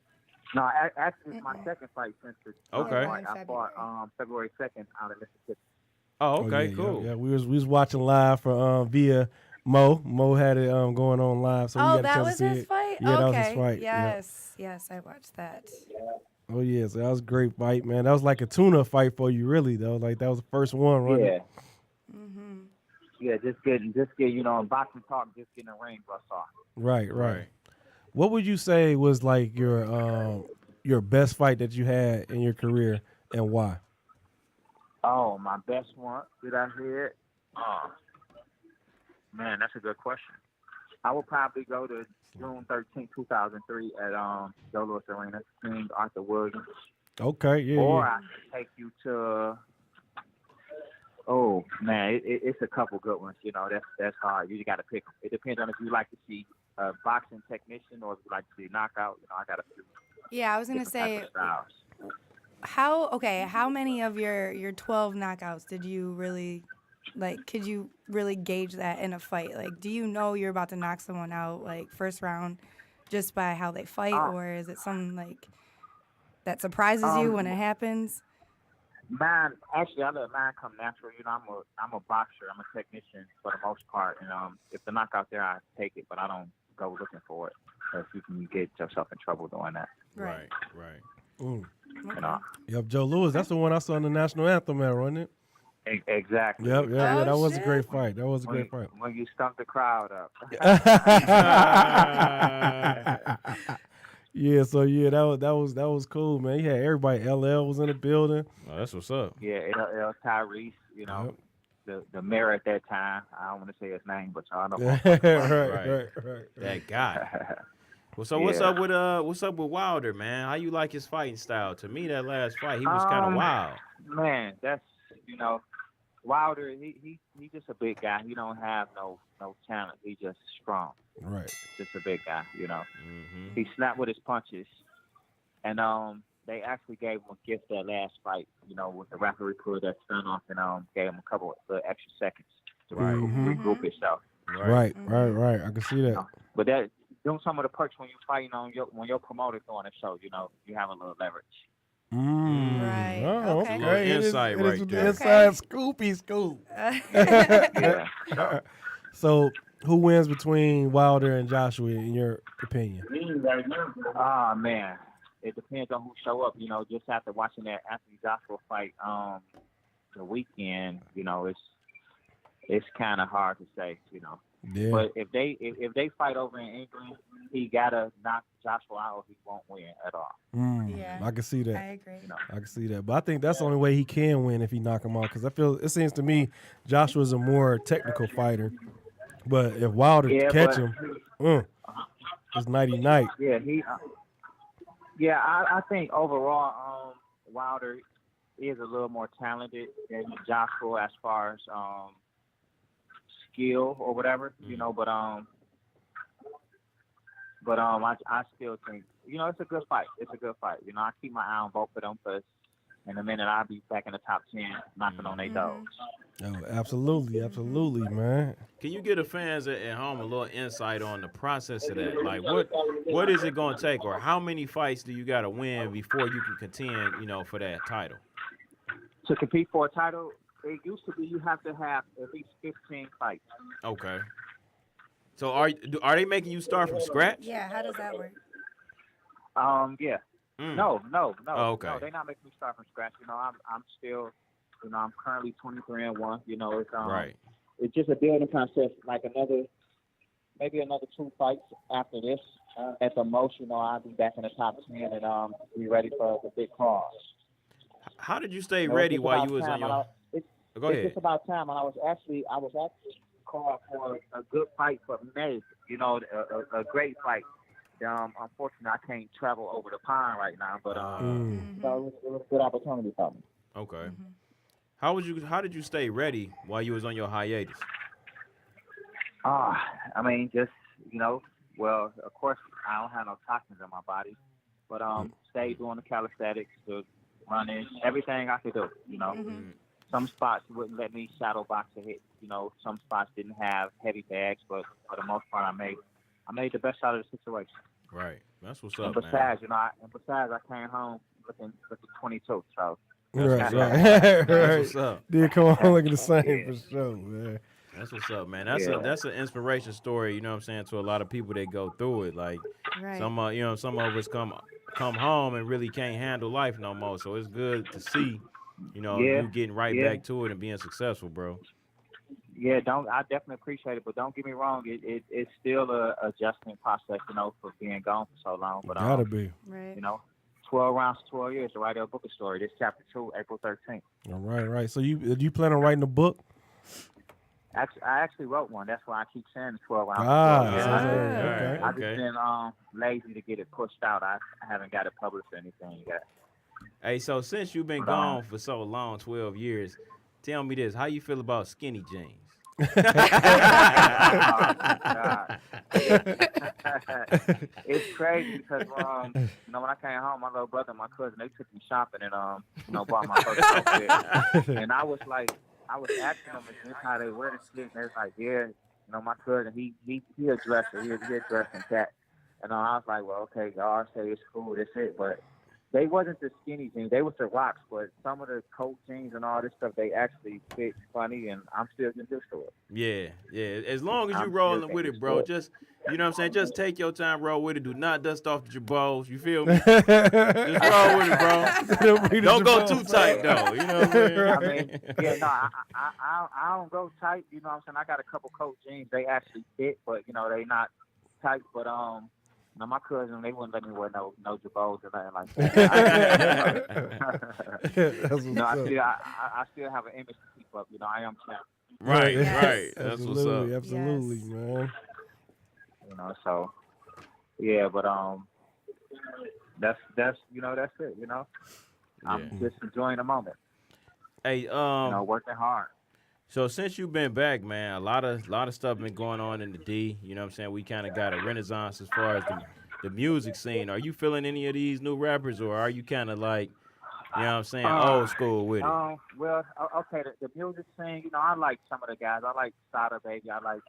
No, actually, it's my second fight since the Okay. fight. I fought February 2nd out of Mississippi. Oh, Oh okay, yeah, cool. yeah. We was watching live for via Mo. Mo had it going on live, so we had a that chance was to see his it. fight? Yeah, Okay. that was his fight. Yes, yes, I watched that. Oh yeah, so that was a great fight, man. That was like a tuna fight for you, really, though. Like that was the first one, running. Yeah. Yeah, just get in boxing talk, just getting a ring bust off. Right. What would you say was like your best fight that you had in your career, and why? Oh, my best one that I had? Oh, man, that's a good question. I would probably go to June 13, 2003 at Joe Louis Arena, King Arthur Williams. Okay, yeah. Or yeah. I could take you to, oh, man, it's a couple good ones. That's hard. You got to pick them. It depends on if you like to see a boxing technician or if you like to see a knockout. I got a few. Yeah, I was going to say, how many of your 12 knockouts did you really, could you really gauge that in a fight? Like, do you know you're about to knock someone out, first round, just by how they fight, or is it something, that surprises you when it happens? Mine, actually, I let mine come natural. I'm a boxer. I'm a technician for the most part. And if the knockout there, I take it, but I don't go looking for it. Because you can get yourself in trouble doing that. Right. Mm. Okay. Yep, Joe Louis. That's the one I saw in the national anthem, at, wasn't it? Exactly. Yep. Oh, That was a shit. great fight. That was a great fight. When you stunk the crowd up. Yeah, so that was cool, man. He had everybody. LL was in the building. Oh, that's what's up. Yeah, L. Tyrese, the mayor at that time. I don't want to say his name, but y'all know. Right. That guy. Well, so Yeah. what's up with Wilder, man? How you like his fighting style? To me, that last fight, he was kind of wild. Man, that's Wilder. He just a big guy. He don't have no talent. He just strong. Right. Just a big guy. Mm-hmm. He snapped with his punches, and they actually gave him a gift that last fight. With the referee pulled that stun off and gave him a couple of extra seconds to regroup himself. Right. I can see that. But that doing some of the perks when you're fighting when your promoter's on the show, you have a little leverage. Right. Oh, Okay. okay. Insight it right is there. Inside scoopy scoop. Yeah. So, who wins between Wilder and Joshua, in your opinion? Man, it depends on who show up. Just after watching that Anthony Joshua fight the weekend, it's kind of hard to say. Yeah. But if they fight over in England, he gotta knock Joshua out or he won't win at all. Yeah. I can see that. I agree. I can see that. But I think that's the only way he can win, if he knock him out. Because it seems to me Joshua's a more technical fighter. But if Wilder catch him, it's nighty-night. Yeah, I think overall Wilder is a little more talented than Joshua as far as skill or whatever, but I still think it's a good fight. It's a good fight. I keep my eye on both of them because in a minute I'll be back in the top 10 knocking on their doors. Oh, absolutely, man. Can you give the fans at home a little insight on the process of that? Like, what is it going to take, or how many fights do you got to win before you can contend, for that title? To compete for a title, it used to be you have to have at least 15 fights. Okay. So are they making you start from scratch? Yeah, how does that work? Yeah. No. Oh, okay. No, they're not making me start from scratch. I'm still, I'm currently 23-1. It's right. It's just a building process. Like maybe another 2 fights after this. At the most, I'll be back in the top 10 and be ready for the big cause. How did you stay ready while you was on your? Go ahead. It's just about time. And I was actually called for a good fight for May. A great fight. Unfortunately, I can't travel over the pond right now, but so it was a good opportunity for me. Okay. How did you stay ready while you was on your hiatus? Just well, of course I don't have no toxins in my body, but stay doing the calisthenics, the running, everything I could do. some spots wouldn't let me shadow box a hit. You know, some spots didn't have heavy bags, but for the most part, I made the best out of the situation. Right. That's what's And up, besides, man. I came home looking 22. So Right. That's Right. what's up. Did come on looking the same Yeah. for sure, man. That's what's up, man. Yeah. That's an inspiration story. You know what I'm saying, to a lot of people that go through it. Like Right. some of us come home and really can't handle life no more. So it's good to see, Yeah. you getting right Yeah. back to it and being successful, bro. Yeah, I definitely appreciate it, but don't get me wrong, it's still a adjustment process, for being gone for so long. But Gotta be. Right. 12 rounds, 12 years to write a book of story. This chapter 2, April 13th. All right. So you plan on writing a book? I actually wrote one. That's why I keep saying 12 rounds. Ah, 12 years. so- okay. I just been lazy to get it pushed out. I haven't got it published or anything yet. Hey, so since you've been gone for so long, 12 years, tell me this: how you feel about skinny jeans? Oh, God. It's crazy because when I came home, my little brother and my cousin, they took me shopping and bought my first outfit. And I was asking them again how they wear the shit, and they was like, yeah, my cousin, he a dresser, he a dressing cat. And I was like, well, okay, y'all say it's cool, that's it. But they wasn't the skinny jeans, they was the rocks. But some of the coat jeans and all this stuff, they actually fit funny, and I'm still getting used to it. Yeah. As long as you I'm rolling still with it, getting bro, used to just just take your time, roll with it. Do not dust off the jabos. You feel me? Just roll with it, bro. Don't go too tight though. You know what I I mean? mean, yeah, no, I don't go tight. You know what I'm saying? I got a couple coat jeans. They actually fit, but they not tight. But my cousin, they wouldn't let me wear no jabos or nothing like that. That's what's up. I still have an image to keep up. I am champ. Right. Yes. That's what's up. Absolutely, Yes. man. So yeah, but that's it. I'm just enjoying the moment. Hey, Working hard. so since you've been back, man, a lot of stuff been going on in the D. You know what I'm saying? We kind of got a renaissance as far as the music scene. Are you feeling any of these new rappers, or are you kind of like, old school with it? Well, okay, the music scene, I like some of the guys. I like Sada Baby. I like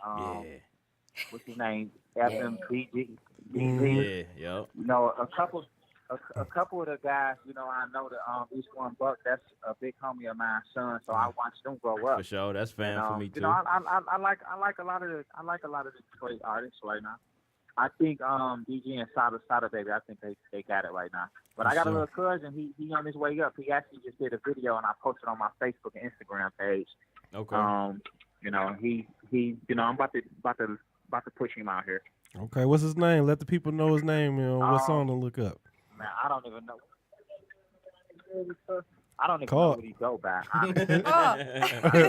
what's his name? FMBG. Yeah, yep. A couple of the guys, I know that East One Buck, that's a big homie of my son, so I watched them grow up. For sure, that's fan for me too. I like a lot of the Detroit artists right now. I think DG and Sada Baby, I think they got it right now. But I got a little cousin, he on his way up. He actually just did a video and I posted on my Facebook and Instagram page. Okay. I'm about to push him out here. Okay, what's his name? Let the people know his name and what song to look up. Man, I don't even know. I don't even Call. know what he go by. His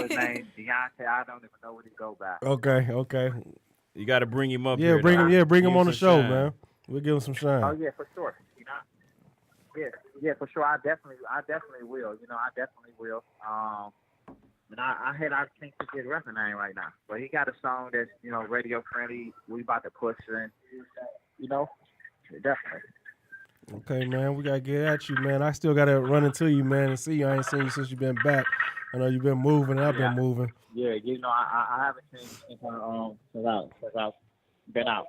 name Deontay. I don't even know what he go by. Okay. You got to bring him up. Yeah, here, bring though. him. Yeah, bring him Give on the some show, shine. man. We'll give him some shine. Oh yeah, for sure. Yeah, for sure. I definitely will. I definitely will. And I think to get record name right now, but he got a song that's radio friendly. We about to push and definitely. Okay, man, we gotta get at you, man. I still gotta run into you, man, and see you. I ain't seen you since you've been back. I know you've been moving, and I've been moving. Yeah, I haven't seen since I've been out.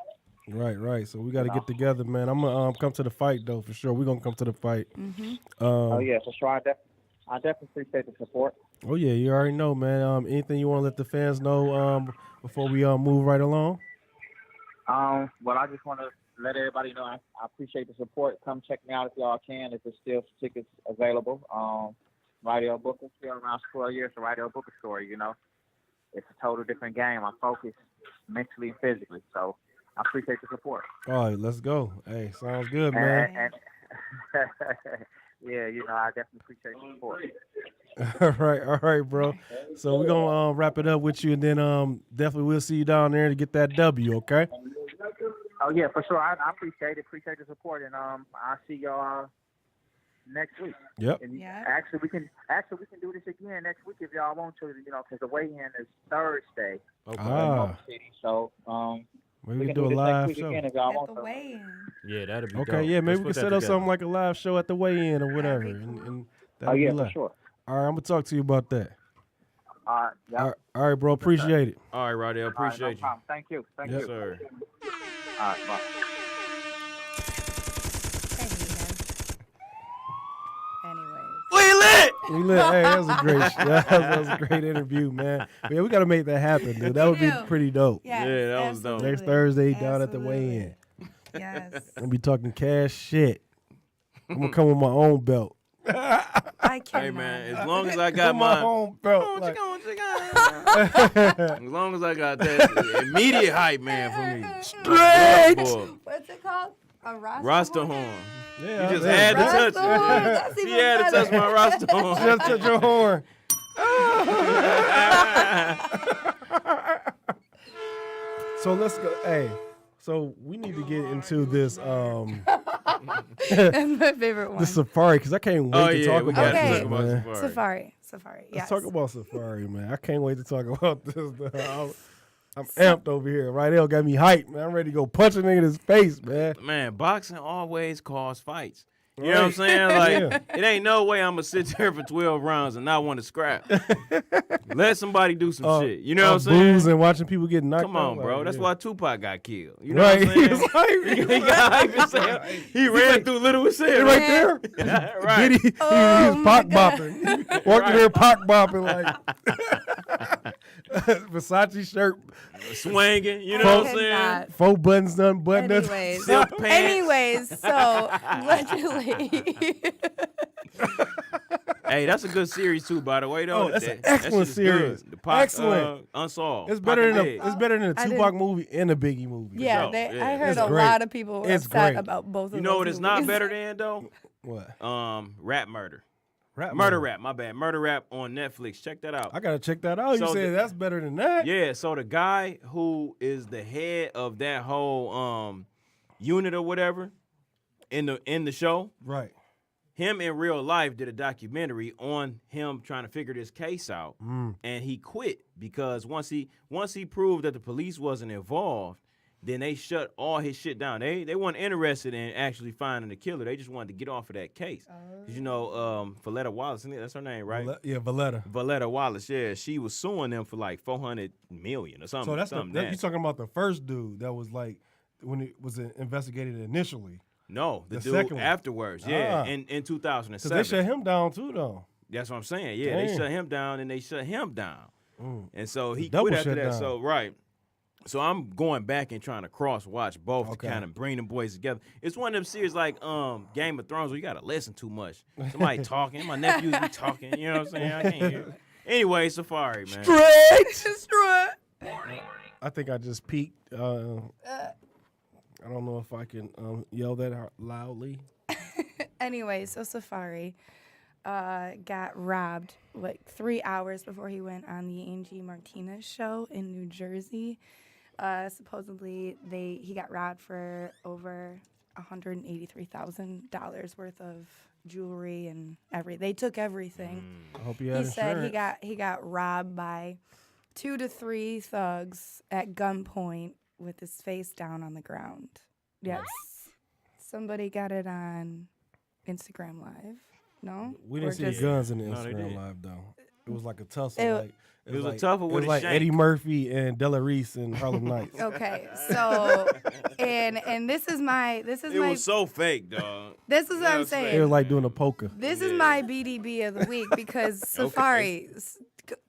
Right. So we gotta get together, man. I'm gonna come to the fight though, for sure. We're gonna come to the fight. Mm-hmm. Oh yeah, for sure. I definitely appreciate the support. Oh yeah, you already know, man. Anything you want to let the fans know before we move right along? Well, I just want to let everybody know I appreciate the support. Come check me out if y'all can. If there's still tickets available. Radio Booker, still around 12 years to Radio Booker story. It's a total different game. I focus mentally and physically, so I appreciate the support. All right, let's go. Hey, sounds good, man. And yeah, I definitely appreciate the support. All right, bro. So we're gonna wrap it up with you, and then definitely we'll see you down there to get that W. Okay. Oh yeah, for sure. I appreciate it. Appreciate the support, and I'll see y'all next week. Yep. And Yeah. actually, we can do this again next week if y'all want to. Because the weigh-in is Thursday. Okay. Ah. City. So Maybe we we can do a this next live week show. again if y'all At want the to. weigh-in. Yeah, that'd be Okay, dope. yeah, maybe Let's we put can set that up something together. like a live show at the weigh-in or whatever. That'd be cool. And Oh yeah, be for live. sure. All right, I'm gonna talk to you about that. All right. Yeah. All right, bro. Appreciate it. All right, Rodell, All right, appreciate no you. problem. Thank you. Thank Yes, you. sir. All right. Bye. Anyways. We lit. Hey, that was a great. That was a great interview, man. Yeah, we gotta make that happen, dude. That would be pretty dope. Yes, Yeah, that was dope. Next Thursday, down at the weigh-in. Yes. I'm gonna be talking cash shit. I'm gonna come with my own belt. I cannot. Hey, man, as long as I got my mine. own belt. Like, As long as I got that immediate hype, man, for me. Straight. What's it called? A Rasta horn. yeah, You just yeah, had to that- touch it. That's He even had to touch better. my Rasta horn. Just touch your horn. So let's go. Hey, so we need to get into this That's my favorite one. the safari because I can't wait Oh, to yeah, talk we about got to this, talk about man. Safari. Safari. Let's Yes. talk about safari, man. I can't wait to talk about this. I'm amped over here. Right, got me hyped, man. I'm ready to go punch a nigga in his face, man. Man, boxing always cause fights. You know what I'm saying? Like, it ain't no way I'm going to sit there for 12 rounds and not want to scrap. Let somebody do some shit. You know what I'm saying? Booze and watching people get knocked Come on, out, bro. like, That's yeah. why Tupac got killed. You know Right, what I'm he saying? was hyped. He got hype as hell. He ran through Little as hell. right there. Right. He was pop bopping. Walked in there pop bopping like Versace shirt, Swinging. You know what I'm saying? Cannot. 4 buttons unbuttoned. Anyways, Silk pants. anyways, so allegedly, Hey, that's a good series too, by the way. Though Oh, that's an that excellent shit is good. series. The Pac, Excellent. Unsolved. It's better Pac than and Big. it's better than a I Tupac movie and a Biggie movie. yeah, sure. they, Yeah. I heard It's a great. lot of people were It's upset great. about both of You those know what it's not movies. better than though? What? Rap Murder. Rap Murder movie. Rap. My bad. Murder Rap on Netflix. Check that out. I gotta check that out. You So said the- that's better than that? Yeah, so the guy who is the head of that whole unit or whatever in the show, Right. him in real life did a documentary on him trying to figure this case out, and he quit because once he proved that the police wasn't involved, then they shut all his shit down. They weren't interested in actually finding the killer. They just wanted to get off of that case. 'Cause, you know, Valletta Wallace, that's her name, right? Yeah, Valletta. Valletta Wallace, yeah, she was suing them for like $400 million or something. So that's something you nasty. talking about the first dude that was like when it was investigated initially. No, the The dude second one. afterwards, yeah, Ah. in Because 2007. they shut him down too, though. That's what I'm saying. Yeah, they Damn. shut him down and they shut him down. And so he Double quit after shut that. down. So, right. So I'm going back and trying to cross watch both Okay. to kind of bring them boys together. It's one of them series like Game of Thrones where you got to listen too much. Somebody talking. My nephews be talking. You know what I'm saying? I can't hear. Anyway, Safari, man. Destroy. I think I just peaked. I don't know if I can yell that out loudly. Anyway, so Safari got robbed like 3 hours before he went on the Angie Martinez show in New Jersey. Supposedly, he got robbed for over $183,000 worth of jewelry and They took everything. I hope you had He said insurance. he got robbed by 2 to 3 thugs at gunpoint with his face down on the ground. Yes. Somebody got it on Instagram Live. No? We Or didn't see just- the guns in the No, they Instagram didn't. Live though. It was like a tussle. It was a like, tussle it with was a like shank. Eddie Murphy and Della Reese and Harlem Nights. Okay, so and this is my It was so fake, dog. this is what I'm That's fake. It saying. was like doing a poker. This is my BDB of the week because Safari,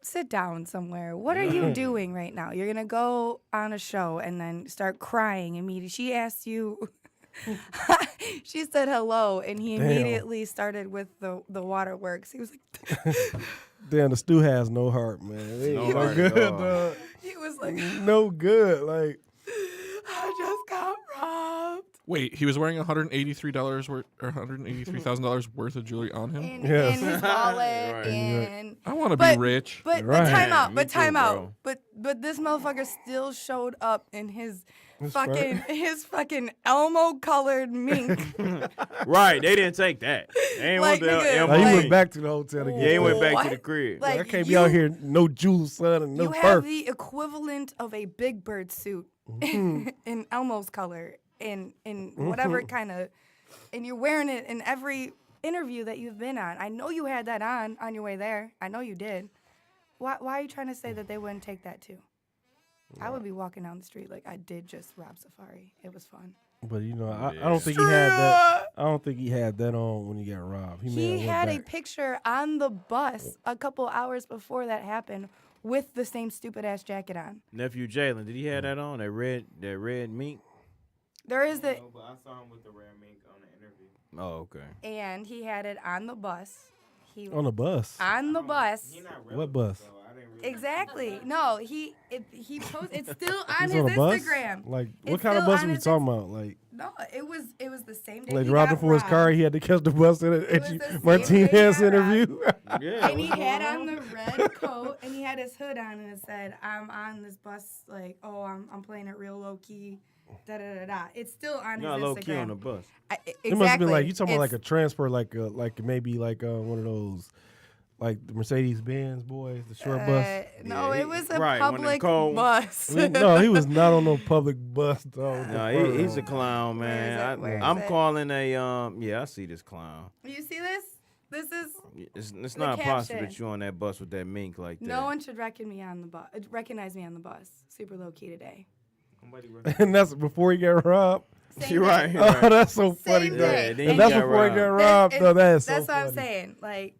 sit down somewhere. What are you doing right now? You're gonna go on a show and then start crying immediately. She asked you. She said hello, and he Damn. immediately started with the waterworks. He was like, Damn, the stew has no heart, man. It ain't No no heart good, at all. dog. he was like, No good. Like, I just got robbed. Wait, he was wearing $183 worth or $183,000 worth of jewelry on him. And, Yes. and his wallet, Right. and I want to But- be rich. But Right. time out. Me But too, time bro. out. But this motherfucker still showed up in his That's fucking right. his fucking Elmo colored mink. Right, they didn't take that. They ain't Like, want the nigga, M like, he Like- went back to the hotel again. Yeah, he went back to What? the crib. Like, I can't be you- out here no jewels, son, and no you have fur. the equivalent of a Big Bird suit Mm-hmm. in Elmo's color in whatever kind of, and you're wearing it in every interview that you've been on. I know you had that on your way there. I know you did. Why are you trying to say that they wouldn't take that too? I would be walking down the street like I did just rob Safari. It was fun. But I don't think he had that. I don't think he had that on when he got robbed. He had a picture on the bus a couple hours before that happened with the same stupid ass jacket on. Nephew Jalen, did he have that on? That red mink? There is the No, but I saw him with the rare mink on the interview. Oh, okay. and he had it on the bus. On the bus. On the bus. He not What bus? so I didn't really Exactly. No, he posted. It's still on He's his on a bus? Instagram. Like, It's what kind of still bus on are we his talking about? Like, No, it was the same day. like he robbed got him for his car. robbed. He had to catch the bus at was the same day Martinez he got interview. Yeah. And he had on the red coat, and he had his hood on, and it said, "I'm on this bus, like, oh, I'm playing it real low key, da da da da." It's still on Not his low Instagram. key on the bus. Exactly. It must have been like you talking about like It's- a transfer, like maybe like one of those, like the Mercedes Benz boys, the short bus. No, Yeah, it was a right, one of them public cold- bus. No, he was not on no public bus, dog. No, he's a clown, Where is man. it? Where is I'm it? calling yeah, I see this clown. You see this? This is It's The not possible caption. that you on that bus with that mink like that. no one should recognize me on the bus. Super low key today. Somebody And that's before he got robbed. Same You're day. right. You're Oh, right. that's so funny, Same though. day. Yeah, then And he that's got before he got robbed. robbed. Though that's so That's what I'm funny. saying. Like,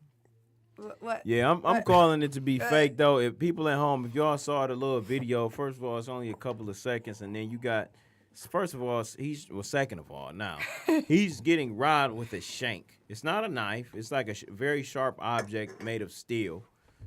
what? Yeah, I'm What? calling it to be fake though. If people at home, if y'all saw the little video, first of all, it's only a couple of seconds, and then you got, first of all, second of all, now he's getting robbed with a shank. It's not a knife. It's like a very sharp object made of steel.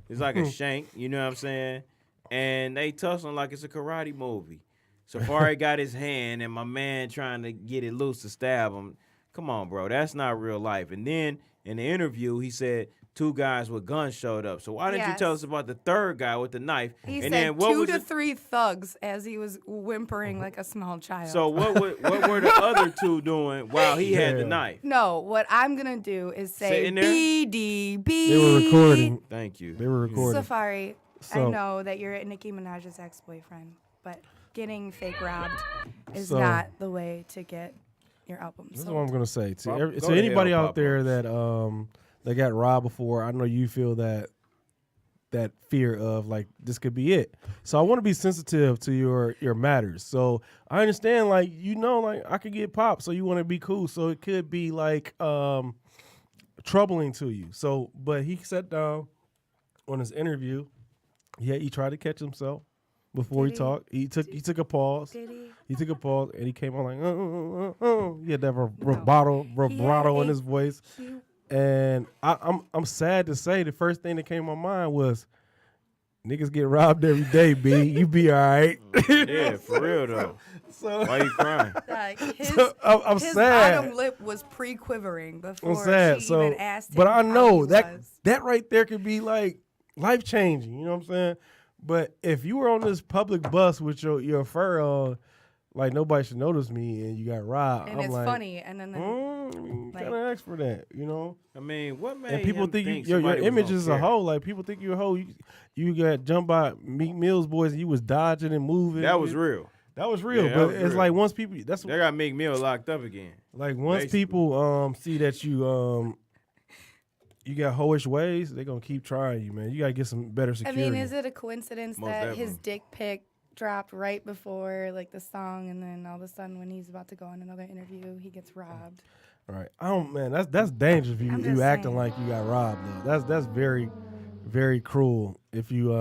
It's like a shank. You know what I'm saying? And they tussling like it's a karate movie. Safari got his hand, and my man trying to get it loose to stab him. Come on, bro, that's not real life. And then in the interview, he said 2 guys with guns showed up. So why didn't you Yes. tell us about the 3rd guy with the knife? He and said then what 2 was to it? 3 thugs as he was whimpering like a small child. So what were the other 2 doing while he had the Yeah. knife? no, what I'm gonna do is say Sitting there? BDB. They were recording. Thank you. They were recording. Safari, So- I know that you're Nicki Minaj's ex-boyfriend, but getting fake robbed is So- not the way to get your album This is sold. what I'm gonna say to Pop- every, go to to anybody hell, out there Pop-Ups. that got robbed before. I know you feel that fear of like this could be it. So I want to be sensitive to your matters. So I understand like like I could get popped, so you want to be cool. So it could be like troubling to you. So but he sat down on his interview. Yeah, he tried to catch himself before Did he he? talked. He took a pause. Did he? He took a pause and he came on like, He had that vibrato in his voice. He, And I'm sad to say the first thing that came to my mind was niggas get robbed every day, B. You be all right. Yeah, for real though. So Why you crying? like, his I'm his sad. bottom lip was pre-quivering before I'm sad. she So, even asked him but I how know he that was. that right there could be like life changing. You know what I'm saying? But if you were on this public bus with your fur on, like nobody should notice me, and you got robbed, And I'm it's like, funny, and then you like- kind of ask for that, you know. I mean, what made And people him think your somebody was image gonna is a care? hoe. Like people think you're a hoe. You got jumped by Meek Mill's boys, and you was dodging and moving. That was real. That was real. Yeah, that but was it's real. like once people They got Meek Mill locked up again. like once basically. people see that you got hoish ways, they're gonna keep trying you, man. You gotta get some better I security. mean, is it a coincidence Most that his definitely. dick pic dropped right before like the song, and then all of a sudden when he's about to go on another interview, he gets robbed? All right. I don't, man. That's dangerous if I'm you just acting saying. like you got robbed. Though. That's very, very cruel. If you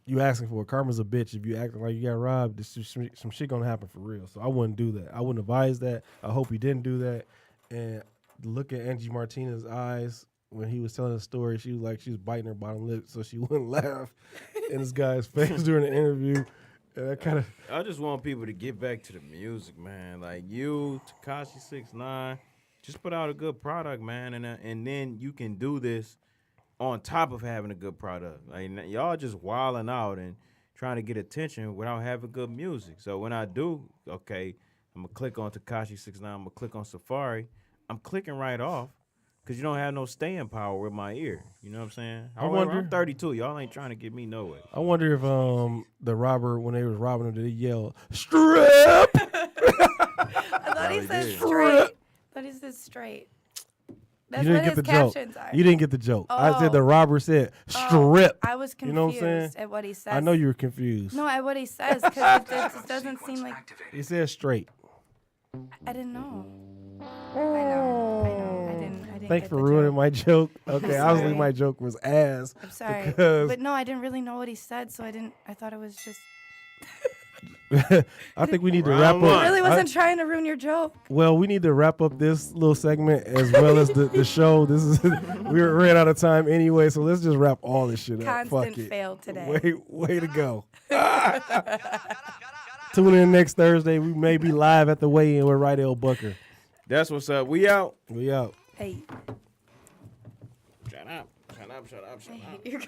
you asking for it. Karma's a bitch. If you acting like you got robbed, some shit gonna happen for real. So I wouldn't do that. I wouldn't advise that. I hope he didn't do that. And look at Angie Martinez's eyes when he was telling the story. She was like she was biting her bottom lip so she wouldn't laugh in this guy's face during the interview. And that kind of I just want people to get back to the music, man. Like you, Tekashi 6ix9ine, just put out a good product, man, and then you can do this on top of having a good product. Like y'all just wilding out and trying to get attention without having good music. So when I do, okay, I'm gonna click on Tekashi 6ix9ine, I'm gonna click on Safari. I'm clicking right off because you don't have no staying power with my ear. You know what I'm saying? However, wonder- I'm 32. Y'all ain't trying to get me nowhere. I wonder if the robber when they was robbing him did he yell strip? I thought he he said did. straight. But is this straight? You That's didn't what get his the joke. captions are. You didn't get the joke. I said the Oh. robber said strip. I was You confused know what I'm saying? at what he says. I know you were confused. No, at what he says, because it doesn't seem like. He said straight. I didn't know. I know. I didn't Thanks get for the ruining joke. my joke. Okay, obviously sorry. my joke was ass. I'm sorry. because- But no, I didn't really know what he said, so I thought it was just. I think we need to Round wrap one. up. I really wasn't trying to ruin your joke. Well, we need to wrap up this little segment as well as the show. This is we ran out of time anyway, so let's just wrap all this shit up. Constant Fuck it. fail today. Way to go. Tune in next Thursday. We may be live at the weigh-in with Rydell Bucker. That's what's up. We out. We out. Hey. Shut up. Shut up. Shut up. Shut up. You're